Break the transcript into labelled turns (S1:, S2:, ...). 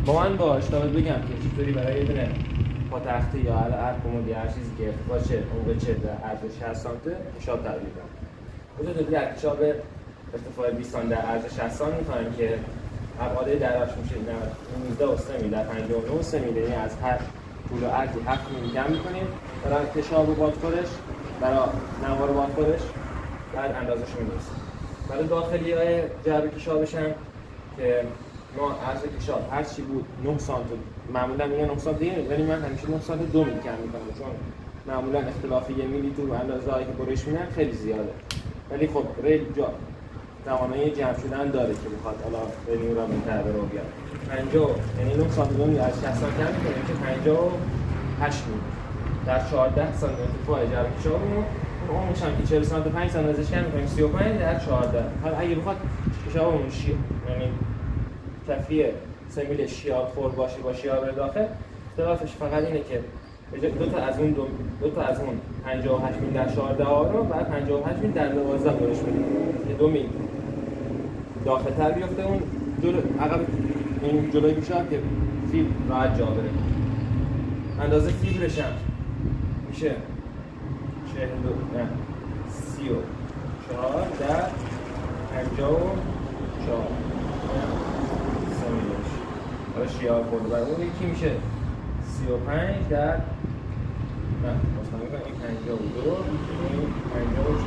S1: با من باش تا بگم که چطوری برای یه دونه پاتخته یا هر کمدی هر چیزی که ارتفاع چه عمق چه و عرض 60 سانته کشاب تعبیر کنم. بذار در کشاب ارتفاع 20 سانت در عرض 60 سانت می‌خوایم که ابعاد دراش میشه 19 و 3 میلی در 59 و 3 میلی، یعنی از هر طول و عرضی 7 میلی کم می‌کنیم برای کشاب و بادخورش، برای نوار بادخورش بعد اندازه‌اش می‌رسیم. برای داخلی‌های جعبه کشابش هم که ما عرض کشاب هر چی بود 9 سانت، معمولا میگن 9 سانت دیگه، ولی من همیشه 9 سانت 2 میلی کم می‌کنم چون معمولا اختلاف 1 میلی تو اندازه‌هایی که برش میدن خیلی زیاده. ولی خب ریل جا توانایی جمع شدن داره که بخواد حالا ریل را بهتر رو بیاد. 50 یعنی 9 سانت 2 میلی از 60 سانت کم می‌کنیم که 58 میلی در 14 سانت ارتفاع جعبه کشابمون. اون میشن که 40 سانت 5 سانت ازش کم می‌کنیم 35 در 14. حالا اگه بخواد کشابمون یعنی کفی 3 میل شیار خور باشه با شیار داخل، اختلافش فقط اینه که دو تا از اون 58 میل در 14 رو بعد 58 میل در 12 برش میدیم که 2 میل داخل‌تر بیفته اون عقب این جلوی کشاب که فیبر راحت جا بره. اندازه فیبرش هم میشه 34 در 54 حالا شیار خورده برای اون یکی میشه 35 در نه مثلا این 52 این 54